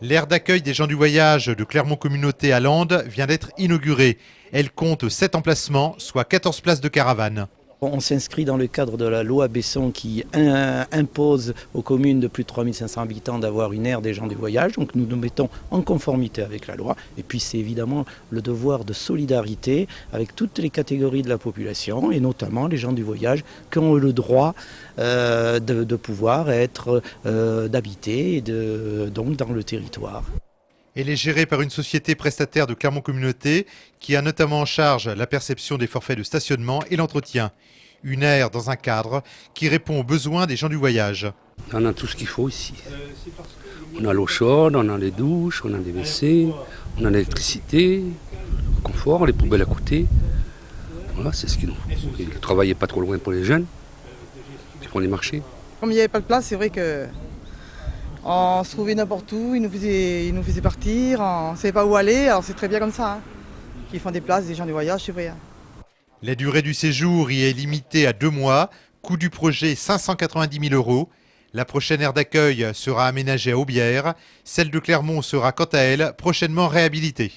L'aire d'accueil des gens du voyage de Clermont Communauté à Landes vient d'être inaugurée. Elle compte 7 emplacements, soit 14 places de caravane. On s'inscrit dans le cadre de la loi Besson qui impose aux communes de plus de 3500 habitants d'avoir une aire des gens du voyage. Donc nous nous mettons en conformité avec la loi. Et puis c'est évidemment le devoir de solidarité avec toutes les catégories de la population et notamment les gens du voyage qui ont le droit de pouvoir être d'habiter donc dans le territoire. Elle est gérée par une société prestataire de Clermont Communauté qui a notamment en charge la perception des forfaits de stationnement et l'entretien. Une aire dans un cadre qui répond aux besoins des gens du voyage. On a tout ce qu'il faut ici. On a l'eau chaude, on a les douches, on a les WC, on a l'électricité, le confort, les poubelles à côté. Voilà, c'est ce qu'il nous faut. Et le travail n'est pas trop loin pour les jeunes, qui font les marchés. Comme il n'y avait pas de place, c'est vrai que on se trouvait n'importe où, ils nous faisaient partir, on ne savait pas où aller, alors c'est très bien comme ça. Ils font des places, des gens du voyage, c'est vrai. La durée du séjour y est limitée à 2 mois, coût du projet 590 000 €. La prochaine aire d'accueil sera aménagée à Aubière, celle de Clermont sera quant à elle prochainement réhabilitée.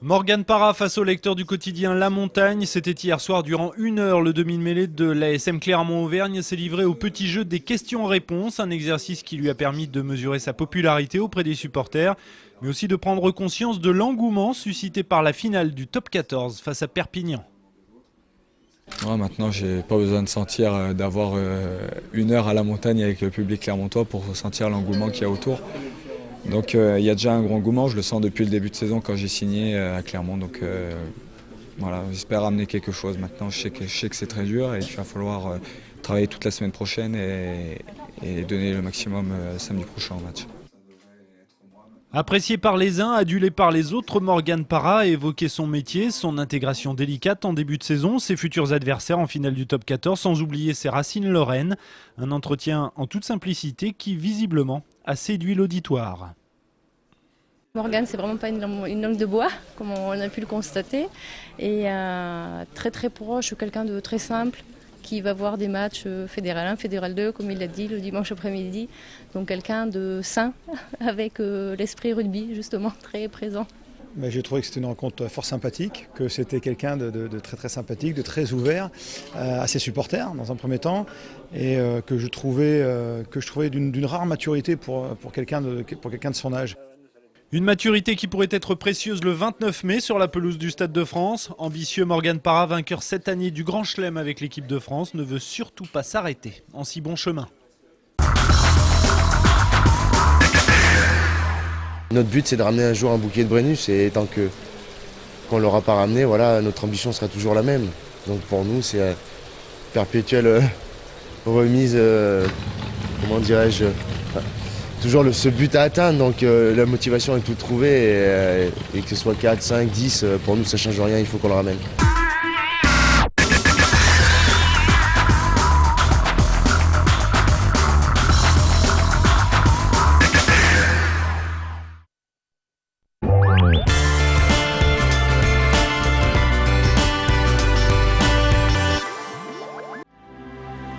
Morgane Parra face au lecteur du quotidien La Montagne. C'était hier soir durant 1 heure. Le demi-mêlée de l'ASM Clermont-Auvergne s'est livré au petit jeu des questions-réponses. Un exercice qui lui a permis de mesurer sa popularité auprès des supporters, mais aussi de prendre conscience de l'engouement suscité par la finale du Top 14 face à Perpignan. Ouais, maintenant, j'ai pas besoin de sentir d'avoir 1 heure à la montagne avec le public clermontois pour sentir l'engouement qu'il y a autour. Donc il y a déjà un grand engouement, je le sens depuis le début de saison quand j'ai signé à Clermont. Donc voilà, j'espère amener quelque chose. Maintenant, je sais que c'est très dur et qu'il va falloir travailler toute la semaine prochaine et donner le maximum samedi prochain au match. Apprécié par les uns, adulé par les autres, Morgane Parra a évoqué son métier, son intégration délicate en début de saison, ses futurs adversaires en finale du Top 14, sans oublier ses racines lorraines. Un entretien en toute simplicité qui, visiblement, a séduit l'auditoire. Morgane, c'est vraiment pas une langue de bois, comme on a pu le constater. Et très très proche, quelqu'un de très simple, qui va voir des matchs Fédéral 1, Fédéral 2, comme il l'a dit, le dimanche après-midi. Donc quelqu'un de sain, avec l'esprit rugby, justement, très présent. J'ai trouvé que c'était une rencontre fort sympathique, que c'était quelqu'un de très très sympathique, de très ouvert à ses supporters dans un premier temps, et que je trouvais d'une rare maturité pour quelqu'un de son âge. Une maturité qui pourrait être précieuse le 29 mai sur la pelouse du Stade de France. Ambitieux, Morgane Parra, vainqueur cette année du Grand Chelem avec l'équipe de France, ne veut surtout pas s'arrêter en si bon chemin. Notre but, c'est de ramener un jour un bouquet de Brennus, et tant qu'on ne l'aura pas ramené, voilà, notre ambition sera toujours la même. Donc pour nous, c'est perpétuelle remise, comment dirais-je, toujours ce but à atteindre. Donc la motivation est toute trouvée, et que ce soit 4, 5, 10, pour nous ça ne change rien, il faut qu'on le ramène.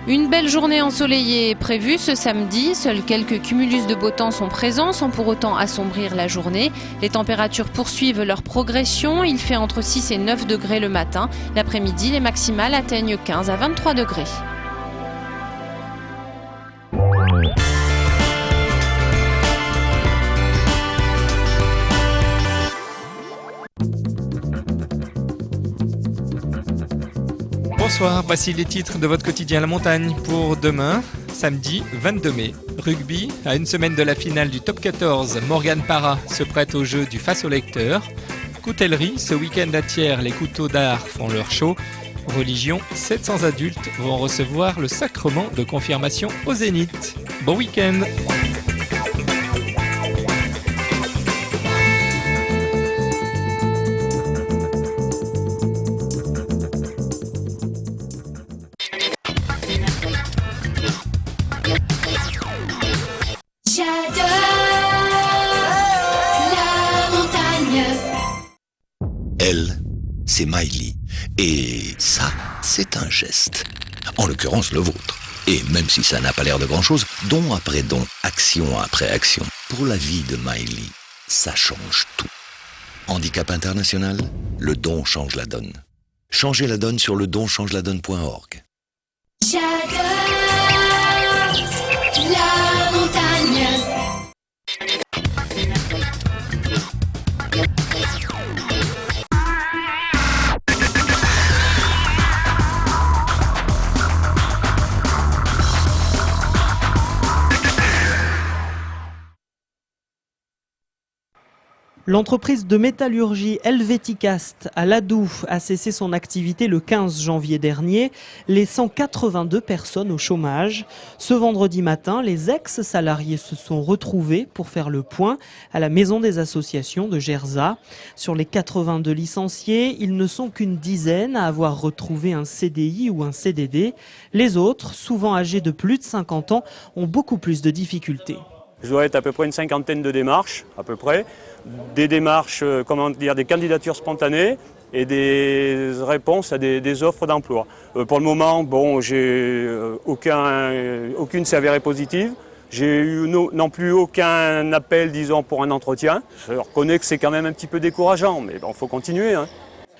Une belle journée ensoleillée est prévue ce samedi. Seuls quelques cumulus de beau temps sont présents sans pour autant assombrir la journée. Les températures poursuivent leur progression. Il fait entre 6 et 9 degrés le matin. L'après-midi, les maximales atteignent 15 à 23 degrés. Bonsoir, voici les titres de votre quotidien La Montagne pour demain, samedi 22 mai. Rugby, à une semaine de la finale du Top 14, Morgane Parra se prête au jeu du face au lecteur. Coutellerie, ce week-end à Thiers, les couteaux d'art font leur show. Religion, 700 adultes vont recevoir le sacrement de confirmation au Zénith. Bon week-end! Elle, c'est Miley. Et ça, c'est un geste. En l'occurrence, le vôtre. Et même si ça n'a pas l'air de grand-chose, don après don, action après action, pour la vie de Maëlie, ça change tout. Handicap international, le don change la donne. Changez la donne sur ledonChangeLaDonne.org. La montagne. L'entreprise de métallurgie Helveticast à Ladoux a cessé son activité le 15 janvier dernier, laissant 82 personnes au chômage. Ce vendredi matin, les ex-salariés se sont retrouvés pour faire le point à la maison des associations de Gerzat. Sur les 82 licenciés, ils ne sont qu'une dizaine à avoir retrouvé un CDI ou un CDD. Les autres, souvent âgés de plus de 50 ans, ont beaucoup plus de difficultés. Je dois être à peu près une cinquantaine de démarches, à peu près. Des démarches, des candidatures spontanées et des réponses à des offres d'emploi. Pour le moment, aucune s'est avérée positive. J'ai eu non plus aucun appel, disons, pour un entretien. Je reconnais que c'est quand même un petit peu décourageant, mais il faut continuer.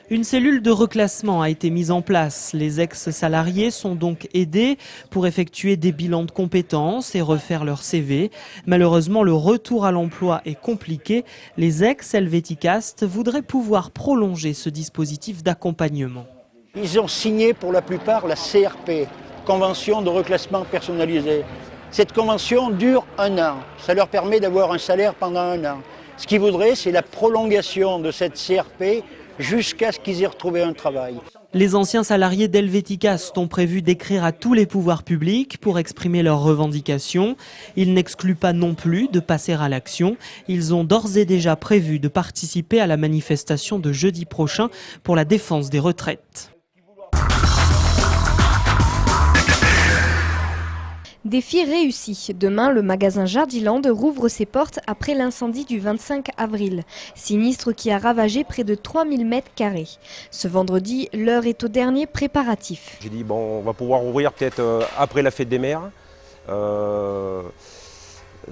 Une cellule de reclassement a été mise en place. Les ex-salariés sont donc aidés pour effectuer des bilans de compétences et refaire leur CV. Malheureusement, le retour à l'emploi est compliqué. Les ex-Helveticast voudraient pouvoir prolonger ce dispositif d'accompagnement. Ils ont signé pour la plupart la CRP, Convention de reclassement personnalisé. Cette convention dure 1 an. Ça leur permet d'avoir un salaire pendant 1 an. Ce qu'ils voudraient, c'est la prolongation de cette CRP jusqu'à ce qu'ils aient retrouvé un travail. Les anciens salariés d'Helveticast ont prévu d'écrire à tous les pouvoirs publics pour exprimer leurs revendications. Ils n'excluent pas non plus de passer à l'action. Ils ont d'ores et déjà prévu de participer à la manifestation de jeudi prochain pour la défense des retraites. Défi réussi. Demain, le magasin Jardiland rouvre ses portes après l'incendie du 25 avril. Sinistre qui a ravagé près de 3000 mètres carrés. Ce vendredi, l'heure est au dernier préparatif. J'ai dit, on va pouvoir ouvrir peut-être après la fête des mères.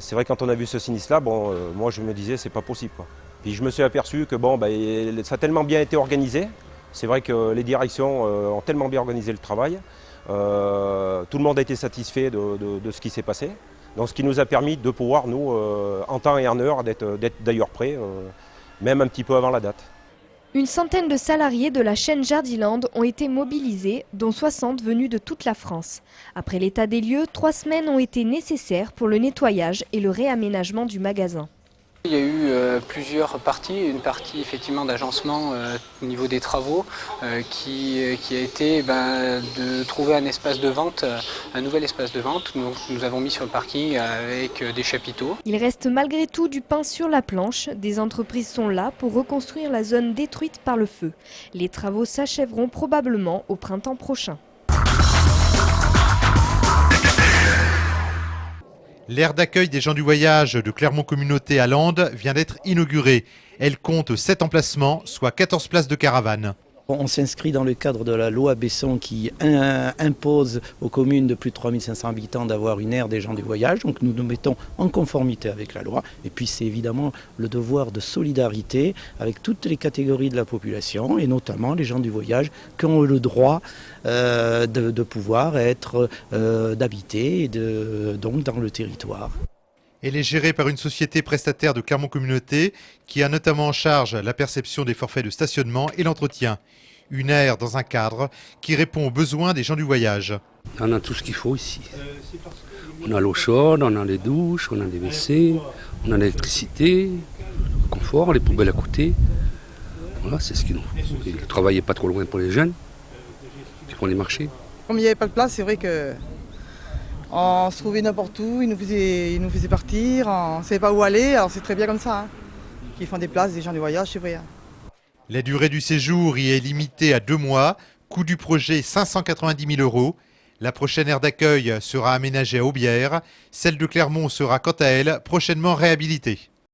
C'est vrai, quand on a vu ce sinistre-là, moi je me disais, c'est pas possible, quoi. Puis je me suis aperçu que ça a tellement bien été organisé. C'est vrai que les directions ont tellement bien organisé le travail. Tout le monde a été satisfait de ce qui s'est passé. Donc ce qui nous a permis de pouvoir, nous, en temps et en heure, d'être d'ailleurs prêts, même un petit peu avant la date. Une centaine de salariés de la chaîne Jardiland ont été mobilisés, dont 60 venus de toute la France. Après l'état des lieux, 3 semaines ont été nécessaires pour le nettoyage et le réaménagement du magasin. Il y a eu plusieurs parties, une partie effectivement d'agencement au niveau des travaux qui a été de trouver un espace de vente, un nouvel espace de vente. Nous avons mis sur le parking avec des chapiteaux. Il reste malgré tout du pain sur la planche. Des entreprises sont là pour reconstruire la zone détruite par le feu. Les travaux s'achèveront probablement au printemps prochain. L'aire d'accueil des gens du voyage de Clermont Communauté à Landes vient d'être inaugurée. Elle compte 7 emplacements, soit 14 places de caravane. On s'inscrit dans le cadre de la loi Besson qui impose aux communes de plus de 3500 habitants d'avoir une aire des gens du voyage. Donc nous nous mettons en conformité avec la loi. Et puis c'est évidemment le devoir de solidarité avec toutes les catégories de la population et notamment les gens du voyage qui ont le droit de pouvoir être, d'habiter donc dans le territoire. Elle est gérée par une société prestataire de Clermont Communauté qui a notamment en charge la perception des forfaits de stationnement et l'entretien. Une aire dans un cadre qui répond aux besoins des gens du voyage. On a tout ce qu'il faut ici. On a l'eau chaude, on a les douches, on a les WC, on a l'électricité, le confort, les poubelles à côté. Voilà, c'est ce qu'il nous faut. Et le travail n'est pas trop loin pour les jeunes qui font les marchés. Comme il n'y avait pas de place, c'est vrai que on se trouvait n'importe où, ils nous faisaient partir, on ne savait pas où aller, alors c'est très bien comme ça. Qu'ils font des places, des gens du voyage, c'est vrai. La durée du séjour y est limitée à 2 mois, coût du projet 590 000 €. La prochaine aire d'accueil sera aménagée à Aubière, celle de Clermont sera quant à elle prochainement réhabilitée.